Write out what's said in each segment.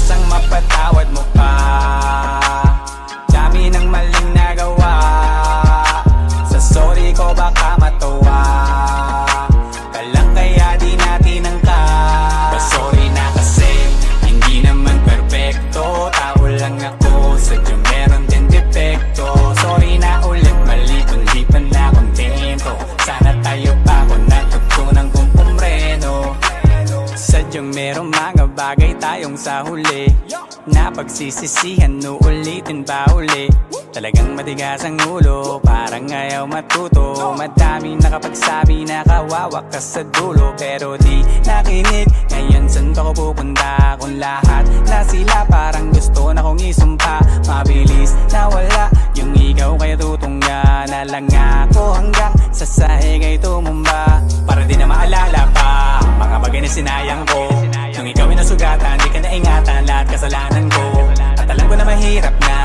inaasang mapatawad mo pa. Dami ng maling nagawa, sa sorry ko baka matuwa ka lang kaya di natin angka. Sorry na kasi hindi naman perfecto, tao lang ako, sadyang meron din depekto. Sorry na ulit, mali kung di pa na kontento. Sana tayo pa kung natutunan kong pumreno. Sadyang merong mga bagay tayong sa huli na pagsisisihan, uulitin pa uli. Talagang matigas ang ulo, parang ayaw matuto. Madaming nakapagsabi na kawawa ka sa dulo, pero di nakinig. Ngayon saan ba ko pupunta kung lahat na sila parang gusto na kong isumpa? Mabilis na wala yung ikaw, kaya tutungga na lang ako hanggang sa sahig ay tumumba. Para di na maalala pa mga bagay na sinayang ko. Nung ikaw ay nasugatan, di ka naingatan lahat kasalanan ko. At alam ko na mahirap na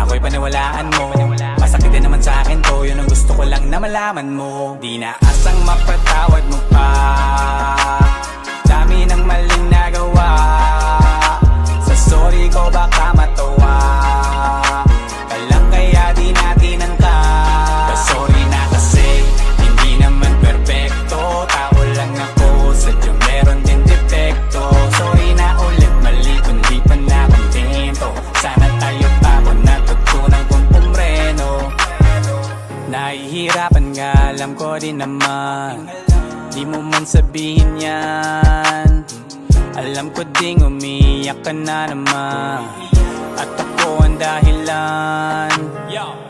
ako'y paniwalaan mo. Masakit din naman sa akin to, yun ang gusto ko lang na malaman mo. Di na asang mapatawad mo pa. Dami ng maling nagawa, sa sorry ko baka matuwa ka lang kaya di natin angka. Sorry na kasi hindi naman perfecto, tao lang ako, sadyang meron din depekto. Sorry na ulit, mali kung di pa na kontento. Sana tayo pa kung natutunan kong pumreno. Nahihirapan nga, alam ko din naman, di mo man sabihin yan. Alam ko ding umiyak ka na naman, at ako ang dahilan.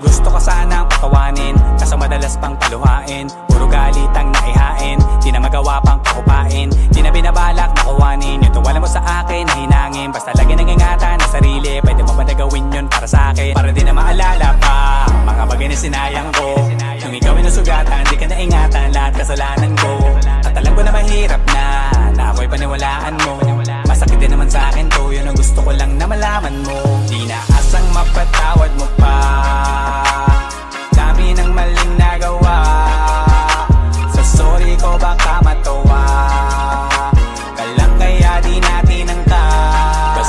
Gusto ka sanang patawanin, kaso madalas pang paluhain. Puro galit ang naihain, di na magawa pang kakupain. Di na binabalak na kuwanin yung tuwala mo sa akin na hinangin. Basta lagi nang ingatan na sarili, pwede mo ba na gawin yun para sa akin? Para di na maalala pa mga bagay na sinayang ko. Nung ikaw ay nasugatan, di ka naingatan lahat kasalanan ko. At alam ko na mahirap na ako'y paniwalaan mo. Masakit din naman sa akin to, yun ang gusto ko lang na malaman mo. Di na asang mapatawad mo pa. Dami ng maling nagawa, sa sorry ko baka matuwa ka lang kaya di natin angka.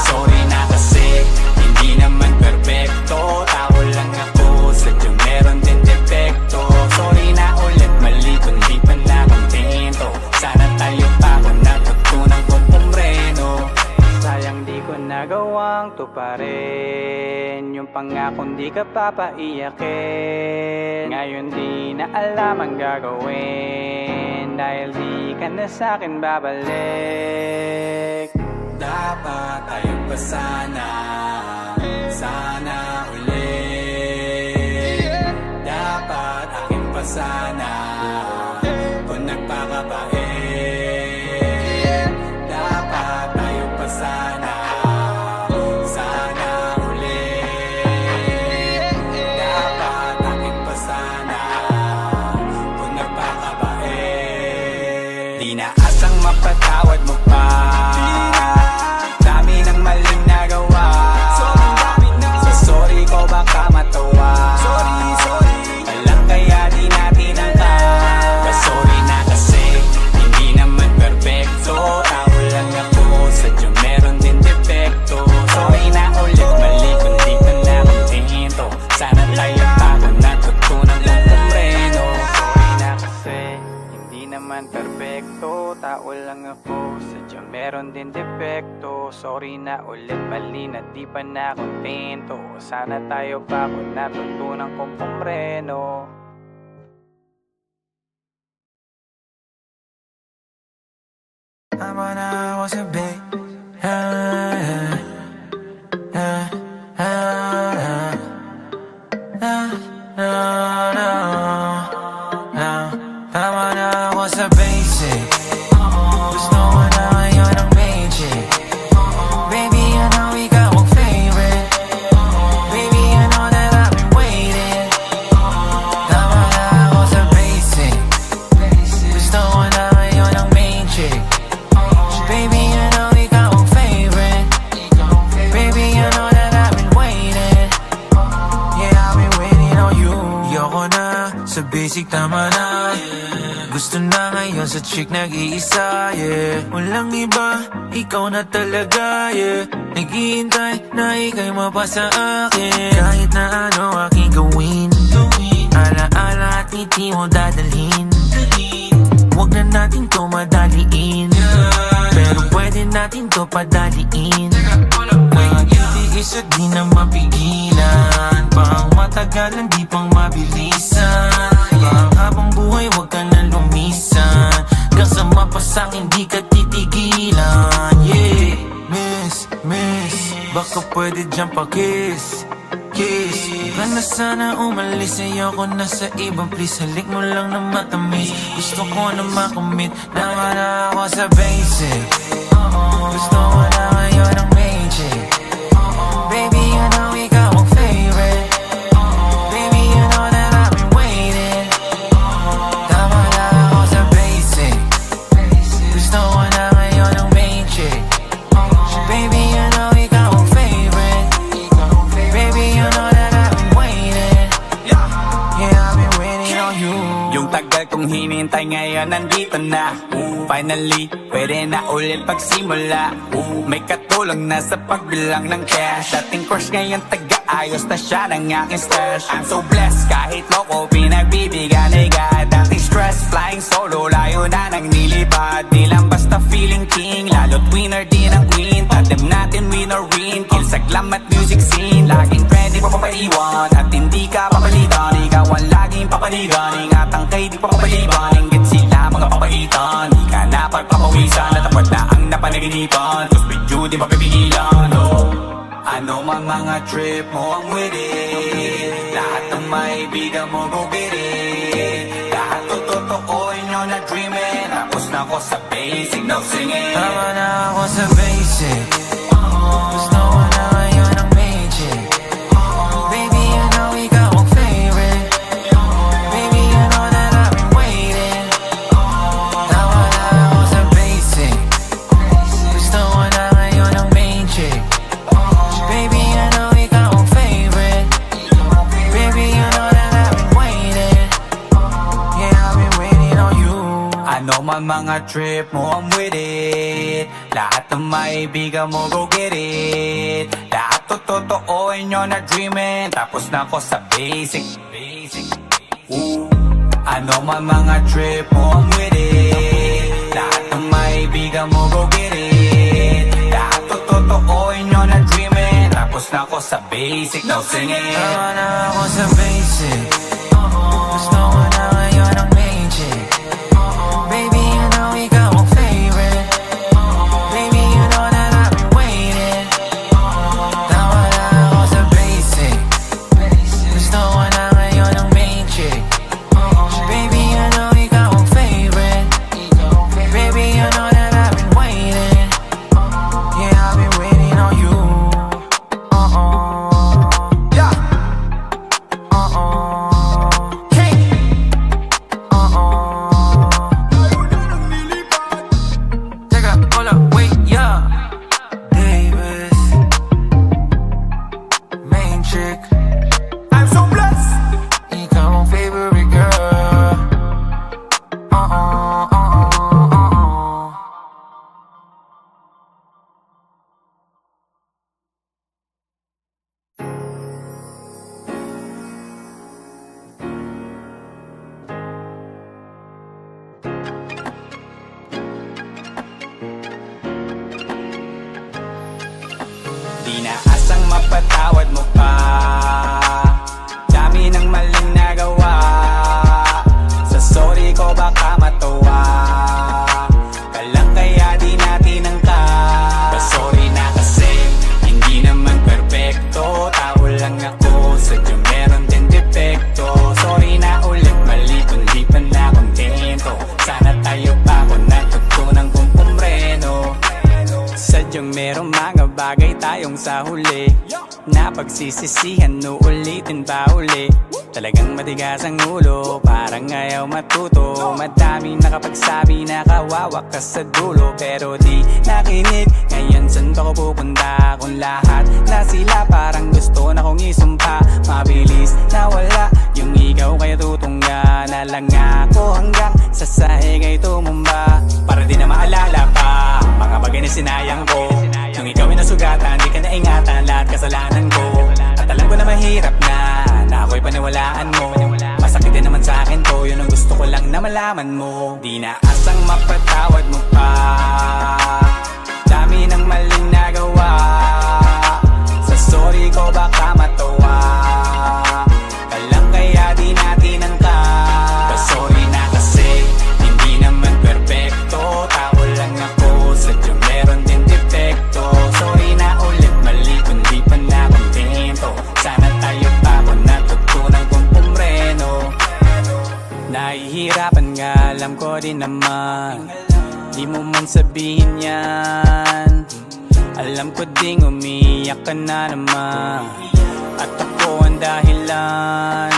Sorry na kasi hindi naman perfecto, tao lang ako, sadyang meron din depekto. Sorry na ulit, mali kung di pa na kontento. Sana tayo pa kung natutunan kong pumreno. Sayang di ko nagawang tuparin yung pangakong di ka papaiyakin. Ngayon di na alam ang gagawin, dahil di ka na sa'kin babalik. Dapat tayo pa sana ulit. Dapat akin pa sana kung nagpakabait. Dapat tayo pa sana ulit. Dapat akin pa sana kung nagpakabait. Di na asang mapatawad mo pa. Dami ng maling nagawa, sa sorry ko baka matuwa ka lang kaya di natin angka. Sorry na kasi hindi naman perfecto, tao lang ako, sadyang meron din depekto. Sorry na ulit, mali kung di pa na kontento. Sana tayo pa kung natutunan kong pumreno. Sorry na kasi hindi naman perfecto, tao lang ako, sadyang meron din depekto. Sorry na ulit, mali na di pa na kontento. Sana tayo pa kung natutunan kong pumreno. Tama na ako sa babe. Tama na ako sa basic. Gusto ko na ngayon ang magic. Baby, I know ikaw ang favorite. Baby, I know that I've been waiting. Tama na ako sa basic. Gusto ko na ngayon ang magic. Baby, I know ikaw ang favorite. Baby, I know that I've been waiting. Yeah, I've been waiting on you. Yoko na sa basic, tama na. Gusto na ngayon sa chick nag-iisa, yeah. Walang iba, ikaw na talaga, yeah. Naghihintay na ika'y mapasa akin. Kahit na ano aking gawin, ala-ala at ngiti mo dadalhin. Huwag na natin to madaliin, pero pwede natin to padaliin. Nag-iis at di na mapigilan, pang matagalan di pang mabilisan. Pang habang buhay huwag ka na lumisan, kasi mapasakin di ka titigilan. Yeah, miss, baka pwede dyan pa-kiss. Ka na sana umalis, ayoko na sa ibang please. Halik mo lang na matamis, gusto ko na makamit. Nawa na ako sa basic, gusto ko na ngayon ang magic. Baby, you know ikaw ang favorite. Baby, you know that I've been waiting. Nawa na ako sa basic, gusto ko na ngayon ang magic. Baby, you know ikaw ang favorite. Baby, you know that I've been waiting. Yeah, I've been waiting on you. Yung tagal kong hinintay ngayon nandito na. Finally, pwede na ulit pagsimula. May katulong na sa pagbilang ng cash. Dating crush ngayon taga-ayos na siya ng aking stash. I'm so blessed, kahit loko pinagbibigyan ni God. Dating stress, flying solo, layo na nang nilipad. Di lang basta feeling king, lalo't winner din ang queen. Tandem natin win or win, kill sa glam at music scene. Laging ready pa papaiwan, at hindi ka papalitan. Ikaw ang laging papaligan, ingatan kay di pa papaliban. Inggit sila mga papaitan, di ka na pagpapawisan. Natapad na ang napanaginipan, cause with you di mapipigilan. Ano man mga trip mo ang with it, lahat ng maibigan mo go get it. Lahat to totooin nyo na dreamin, tapos na ako sa basic, no singing. Tama na ako sa basic, gusto ko na ngayon ang magic. Baby, you know ikaw ang favorite. Baby, you know that I've been waiting. Tama na ako sa basic, gusto ko na ngayon ang magic. Baby, you know ikaw ang favorite. Baby, you know that I've been waiting. Yeah, I've been waiting on you. Ano man mga trip mo I'm with it, lahat ng maibigan mo go get it. Lahat to totooin nyo na dreamin, tapos na ako sa basic. Ano man mga trip mo I'm with it, lahat ng maibigan mo go get it. Lahat to totooin nyo na dreamin, tapos na ako sa basic, no singing. Tama na ako sa basic, gusto ko na ngayon ang magic. Baby, you know ikaw ang favorite. Baby, you know that I've been waiting. Tama na ako sa basic, gusto ko na ngayon ang magic. Baby, you know ikaw ang favorite. Baby, you know that I've been waiting. Yeah, I've been waiting on you. Inaasang mapatawad mo pa, dami ng maling nagawa. Sa sorry ko baka matuwa ka lang, kaya di natin angka. Sorry na kasi hindi naman perfecto, tao lang ako, sadyang meron din depekto. Sorry na ulit, mali kung di pa na kontento. Sana tayo pa kung natutunan kong pumreno. Sadyang merong mga bagay tayong sa huli na pagsisisihan, uulitin pa uli. Talagang matigas ang ulo, parang ayaw matuto. Madaming nakapagsabi na kawawa ka sa dulo, pero di nakinig. Ngayon saan ba ko pupunta kung lahat na sila parang gusto na kong isumpa? Mabilis na wala yung ikaw, kaya tutungga na lang ako hanggang sa sinayang ko. Nung ikaw ay nasugatan, di ka naingatan, lahat kasalanan ko. At alam ko na mahirap na ako'y paniwalaan mo. Masakit din naman sa akin to, yun ang gusto ko lang na malaman mo. Di na asang mapatawad mo pa, dami ng maling nagawa. Sa sorry ko baka matawa ka lang, kaya di natin angka. Sorry na kasi hindi naman perfecto, tao lang ako, sadya meron din defecto. Sorry na ulit, mali kung di pa na kontento. Sana tayo pa kung natutunan kong pumreno. Nahihirapan nga, alam ko din naman, di mo man sabihin yan. Alam ko ding umiyak ka na naman, at ako ang dahilan.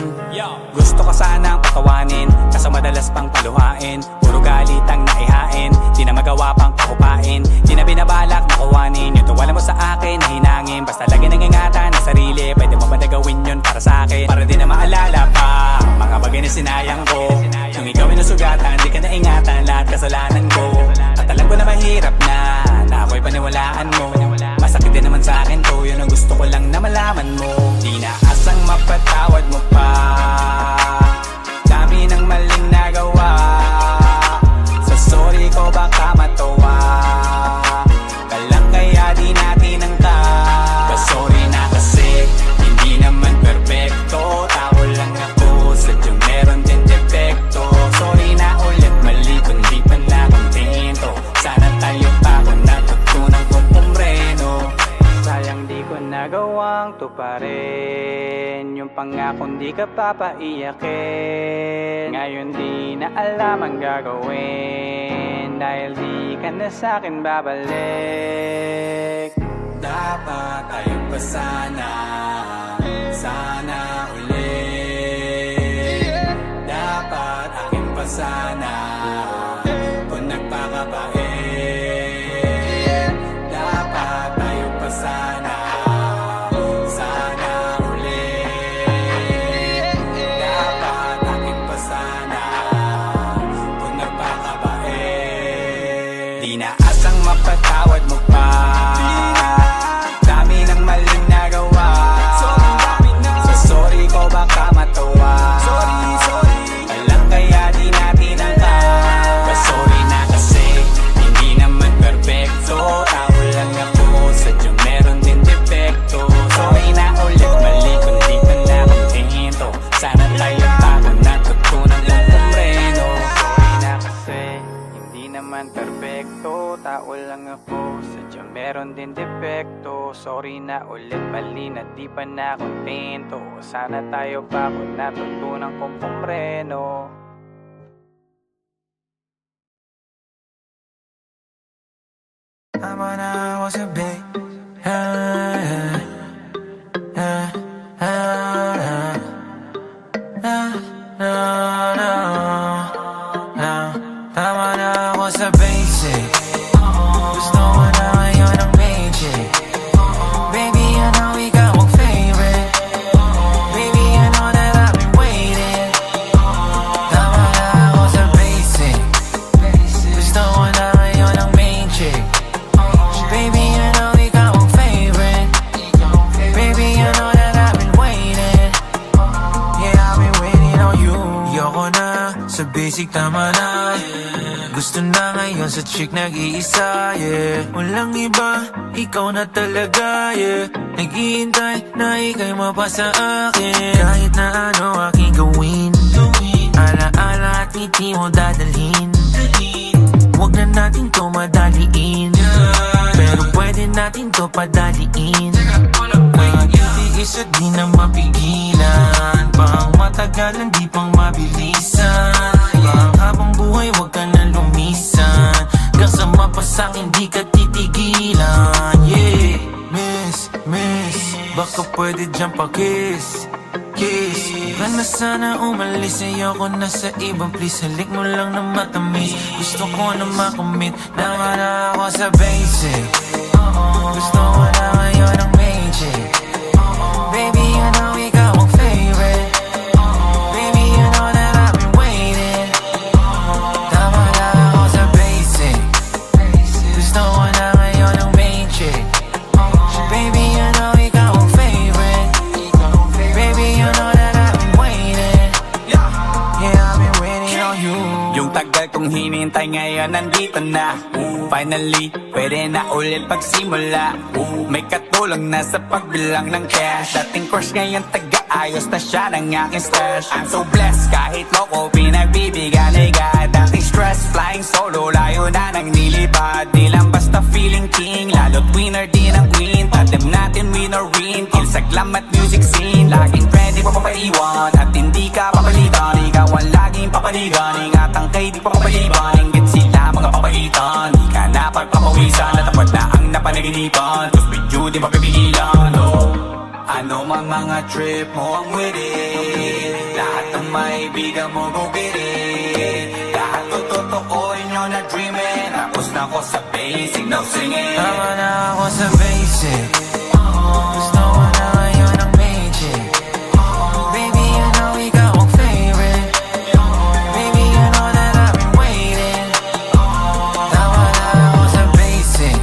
Gusto ka sanang patawanin, kaso madalas pang paluhain. Puro galit ang naihain, di na magawa pang kakupain. Di na binabalak na kuwanin yung tuwala mo sa akin na hinangin. Basta lagi nangingatan na sarili, pwede mo ba na gawin yun para sa akin? Para di na maalala pa mga bagay na sinayang ko. Nung ikaw ay nasugatan, di ka naingatan, lahat kasalanan ko. At alam ko na mahirap na ako'y paniwalaan mo. Masakit din naman sa akin to, yun ang gusto ko lang na malaman mo. Di na asang mapatawad mo pa, dami ng maling nagawa. Sa sorry ko baka matawa ka lang, kaya di natin angka. Sorry na kasi hindi naman perfecto, tao lang ako, sadyang meron din defecto. Sorry na ulit, mali kung di pa na kontento. Sana tayo pa kung natutunan kong pumreno. Sayang di ko nagawang tuparin yung pangakong di ka papaiyakin. Ngayon di na alam ang gagawin, dahil di ka na sa'kin babalik. Dapat tayo pa sana ulit. Dapat akin pa sana kung nagpakabait. Dapat tayo pa sana ulit. Dapat akin pa sana kung nagpakabait. Di na asang mapatawad mo pa, dami ng maling nagawa. Sa sorry ko baka matawa ka lang, kaya di natin angka. Sorry na kasi hindi naman perfecto, tao lang ako, sadyang meron din defecto. Sorry na ulit, mali kung di pa na kontento. Sana tayo pa kung natutunan kong pumreno. Sorry na kasi hindi naman perfecto, tao lang ako, sadyang meron din defecto. Sorry na ulit, mali na di pa na kontento. Sana tayo pa kung natutunan kong pumreno. Tama na ako sa bay. Tama na ako sa basic. Gusto ko na ngayon ang magic. Baby, I know ikaw ang favorite. Baby, I know that I've been waiting. Tama na ako sa basic. Gusto ko na ngayon ang magic. Baby, I know ikaw ang favorite. Baby, I know that I've been waiting. Yeah, I've been waiting on you. Yoko na sa basic, tama na. Gusto na ngayon sa chick nag-iisa, yeah. Walang iba, ikaw na talaga, yeah. Naghihintay na ika'y mapasa akin. Kahit na ano aking gawin, ala-ala at ngiti mo dadalhin. Huwag na natin to madaliin, pero pwede natin to padaliin. Magtiis at di na mapigilan, pang matagalan di pang mabilisan. Pang habang buhay wag ka na lumisan, kasama pa sa'kin di ka titigilan. Yeah, miss, baka pwede dyan pa kiss. Ka na sana umalis, ayoko na sa ibang please. Halik mo lang na matamis, gusto ko na makamit. Tama na ako sa basic. Gusto ko na ngayon ang magic. Baby, I know ikaw ang favorite. Baby, you know that I've been waiting. Tama na ako sa basic. Gusto ko na ngayon kong hinihintay ngayon nandito na. Finally, pwede na ulit pagsimula. May katulong na sa pagbilang ng cash. Dating crush ngayon taga-ayos na siya ng aking stash. I'm so blessed kahit loko pinagbibigyan ni God. Dating stress, flying solo, layo na nang nilipad. Di lang basta feeling king, lalo't winner din ang queen. Tandem natin win or win, kill sa glam at music scene. Laging ready pa papaiwan at hindi ka papalitan. Ikaw ang laging papaligan, ingatan kay di pa papaliban. Inggit sila mga papaitan, di ka na pagpapawisan. Natapad na ang napanaginipan, cause with you di mapipigilan. Ano man mga trip mo ang with it, lahat ng maibigan mo go get it. Lahat to totoo inyo na dreamin. Tapos na ako sa basic, now singing. Tama na ako sa basic, gusto ko na ngayon ang magic. Baby, you know ikaw ang favorite. Baby, you know that I've been waiting. Tama na ako sa basic,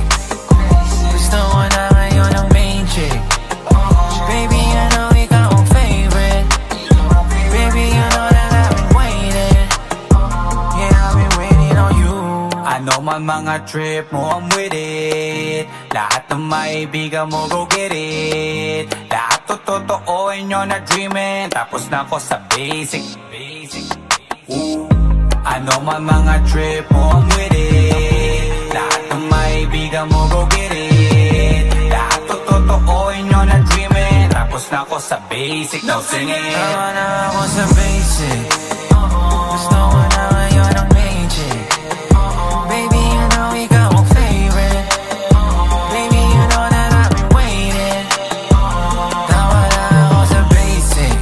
gusto ko na ngayon ang magic. Baby, you know ikaw ang favorite. Baby, you know that I've been waiting. Yeah, I've been waiting on you. Ano man mga trip mo, I'm with it. Lahat ng maibigan mo, go get it. Lahat to totoo inyo na dreamin. Tapos na ako sa basic. Ano man mga trip mo, I'm with it. Lahat ng maibigan mo, go get it. Lahat to totoo inyo na dreamin. Tapos na ako sa basic, now singing. Tama na ako sa basic, gusto ko na ngayon ang magic. Baby, you know ikaw ang favorite. Baby, you know that I've been waiting. Tama na ako sa basic,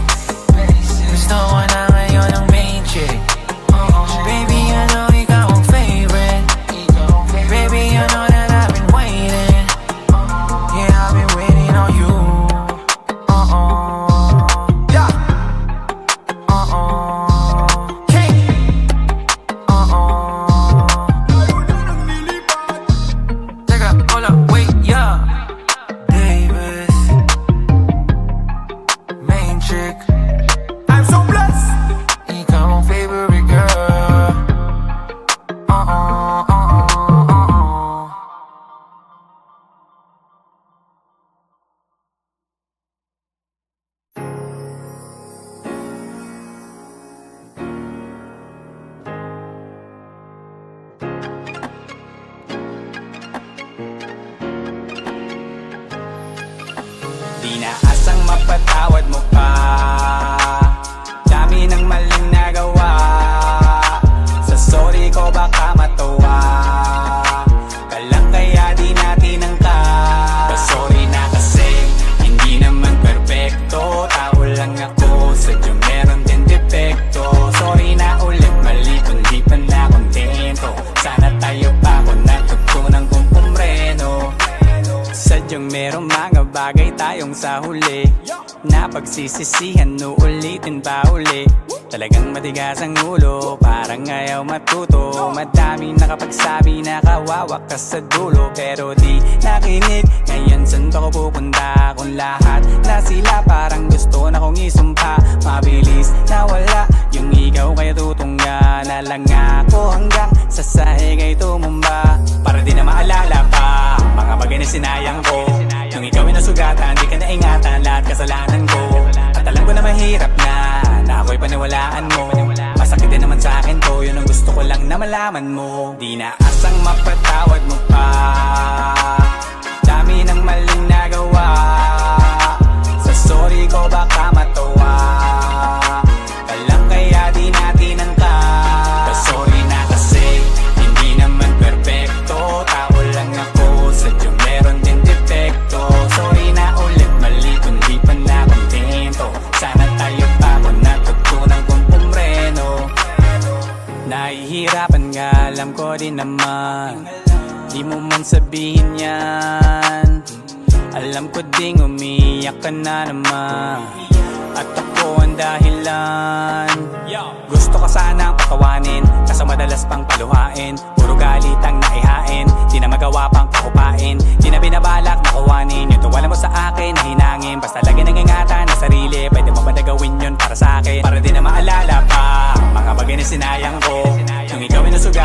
gusto ko na ngayon ang magic. Baby, you know ikaw ang favorite. Baby, you know that I've been waiting. Yeah, I've been waiting on you. Di na asang mapatawad mo pa, dami ng maling nagawa. Sa sorry ko baka matuwa ka lang kaya di natin angka. Sorry na kasi hindi naman perfecto, tao lang ako, sadyang meron din depekto. Sorry na ulit, mali kung di pa na kontento. Sana tayo pa kung natutunan kong pumreno. Sadyang merong mga bagay tayong sa huli na pagsisisihan, uulitin pa uli. Talagang matigas ang ulo, parang ayaw matuto. Madaming nakapagsabi na kawawa ka sa dulo, pero di nakinig. Ngayon saan ba ko pupunta kung lahat na sila parang gusto na kong isumpa. Mabilis na wala yung ikaw kaya tutungga na lang ako hanggang sa sahig ay tumumba. Para di na maalala pa mga bagay na sinayang ko. Nung ikaw ay nasugatan, di ka naingatan lahat kasalanan ko. At alam ko na mahirap na ako'y paniwalaan mo. Masakit din naman sa akin to, yun ang gusto ko lang na malaman mo. Di na asang mapatawad mo pa, dami ng maling nagawa. Sa sorry ko baka matuwa ka lang kaya di natin angka. Sorry na kasi hindi naman perfecto, tao lang ako, sadyang meron din depekto. Sorry na ulit, mali kung di pa na kontento. Sana tayo pa kung natutunan kong pumreno. Nahihirapan nga, alam ko din naman, di mo man sabihin yan. Alam ko ding umiyak ka na naman, at ako ang dahilan. Gusto ka sanang patawanin, kaso madalas pang paluhain. Puro galit ang naihain, di na magawa pang kakupain. Di na binabalak na kuwanin yung tuwala mo sa akin na hinangin. Basta lagi nangingatan na sarili, pwede mo ba na gawin yun para sa akin? Para di na maalala pa mga bagay na sinayang ko. Nung ikaw ay nasugatan,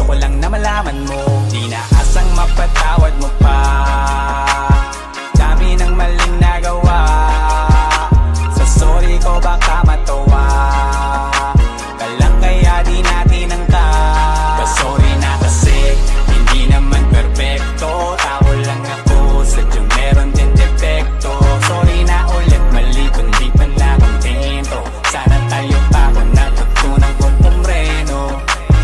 Gusto ko lang na malaman mo, di na asang mapatawad mo pa. Dami ng maling nagawa, sa sorry ko baka matuwa ka lang kaya di natin angka. Sorry na kasi hindi naman perfecto, tao lang ako, sadyang meron din defecto. Sorry na ulit, mali kundi pala kontento. Sana tayo pa kung natutunan kong pumreno.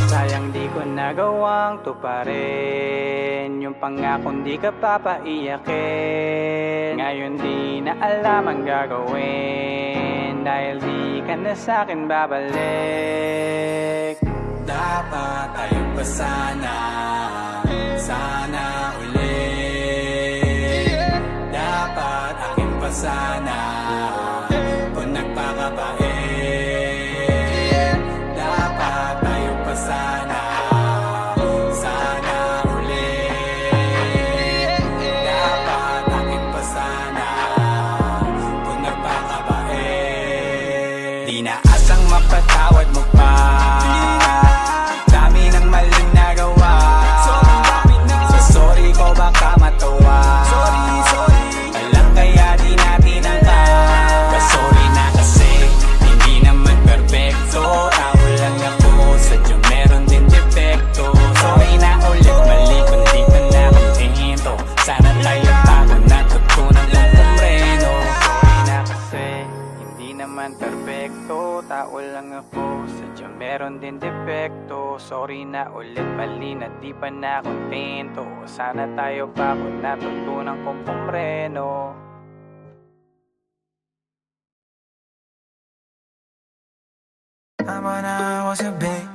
Sayang di ko nagawang tuparin yung pangakong di ka papaiyakin. Ngayon di na alam ang gagawin, dahil di ka na sa'kin babalik. Dapat tayo pa sana, sana ulit. Dapat akin pa sana kung nagpakabait. Dapat tayo pa sana, sana ulit. Dapat akin pa sana kung nagpakabait. Di na asang mapatawad mo pa, dami ng maling nagawa, sa sorry ko baka matuwa ka lang kaya di natin angka. Sorry na kasi hindi naman perfecto, tao lang ako, sadyang meron din defecto. Sorry na ulit, mali kundi pa na kontento. Sana tayo pa kung natutunan kong pumreno. Sorry na kasi hindi naman perfecto, tao lang ako, sadyang meron din defecto. Sorry na ulit, mali na di pa na kontento. Sana tayo pa kung natutunan kong pumreno. Tama na ako sa babe.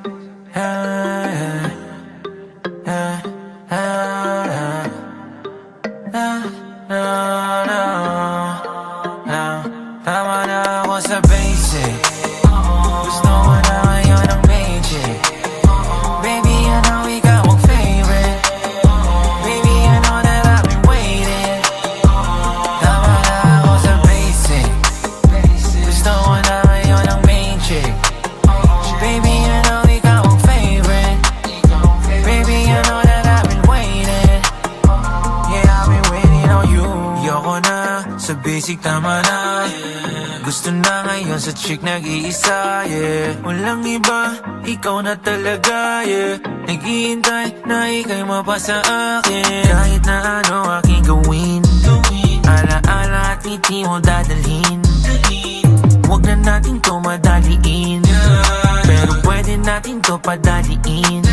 Tama na ako sa basic. Gusto ko na ngayon ng magic. Baby, I know ikaw ang favorite. Baby, I know that I've been waiting. Tama na ako sa basic. Gusto ko na ngayon ng magic. Baby, I know ikaw ang favorite. Baby, I know that I've been waiting. Yeah, I've been waiting on you. Yoko na sa basic, tama na. Gusto na ngayon sa chick nag-iisa, yeah. Walang iba, ikaw na talaga, yeah. Naghihintay na ika'y mapasa akin. Kahit na ano aking gawin, ala-ala at ngiti mo dadalhin. Huwag na natin to madaliin, pero pwede natin to padaliin.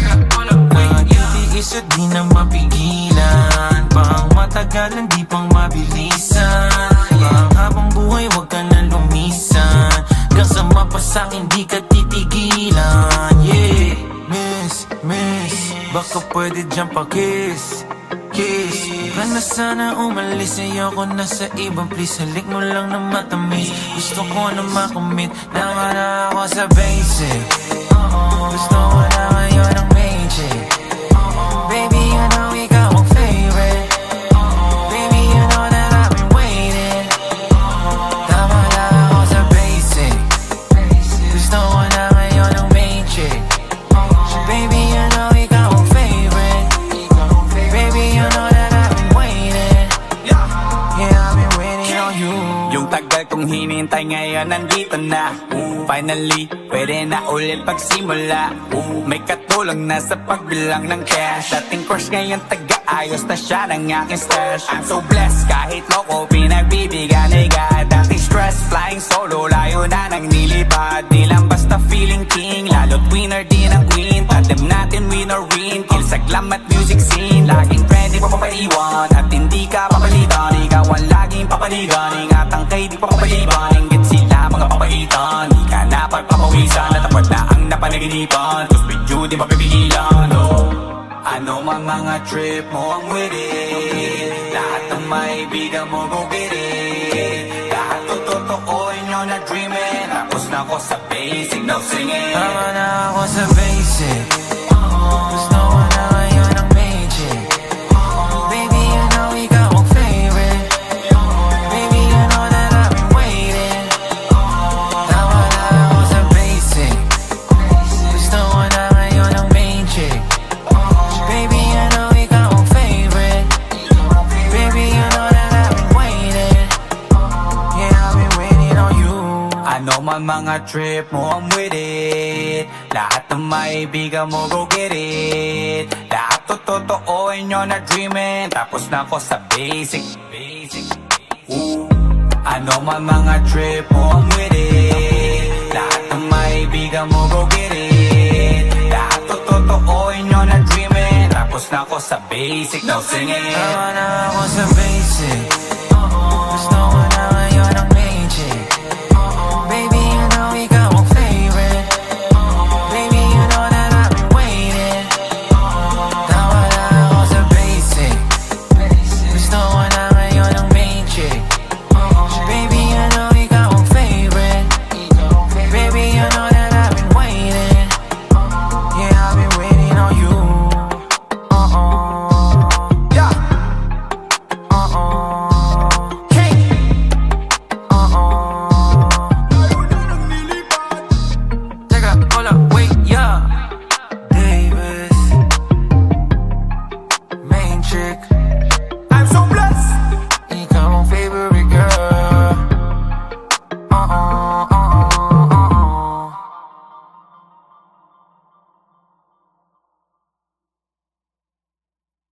Matitigis at di na mapigilan, pang matagalan di pang mabilisan. Pang habang buhay wag ka na lumisan, kasama pa sa'kin di ka titigilan. Yeah, miss, baka pwede dyan pa kiss. Ka na sana umalis, ayoko na sa ibang please. Halik mo lang na matamis, gusto ko na makamit. Tama na ako sa basic. Gusto ko na ngayon ng magic. Baby, I know ikaw ang favorite. Baby, you know that I've been waiting. Tama na ako sa basic. Gusto ko na ngayon ng magic. Baby, you know ikaw ang favorite. Baby, you know that I've been waiting. Yeah, I've been waiting on you. Yung tagal kong hinintay ngayon nandito na. Finally, pwede na ulit pagsimula. May katulong na sa pagbilang ng cash. Dating crush ngayon taga-ayos na siya ng aking stash. I'm so blessed, kahit loko pinagbibigyan ni God. Dating stress, flying solo, layo na nang nilipad. Di lang basta feeling king, lalo't winner din ang queen. Tandem natin win or win, kill sa glam at music scene. Laging ready pa papaiwan, at hindi ka papalitan. Ikaw ang laging papaligan, ingatan kay di pa papaliban. Inggit sila mga papaitan, di ka na pagpapawisan. Natapad na ang napanaginipan, cause with you di mapipigilan. Ano mang mga trip mo ang with it, lahat ng maibigan mo go get it. Lahat totoo inyo na dreamin, tapos na ako sa basic, no singing. Tama na ako sa basic. Gusto ko na ngayon ng magic. Baby, you know ikaw ang favorite. Baby, you know that I've been waiting. Tama na ako sa basic. Gusto ko na ngayon ng magic. mga trip mo, I'm with it. Lahat ng maibigan mo, go get it. Lahat totooin nyo na dreaming. Tapos na ako sa basic. Ano man mga trip mo, I'm with it. Lahat ng maibigan mo, go get it. Lahat totooin nyo na dreaming. Tapos na ako sa basic, no singing. Tama na ako sa basic.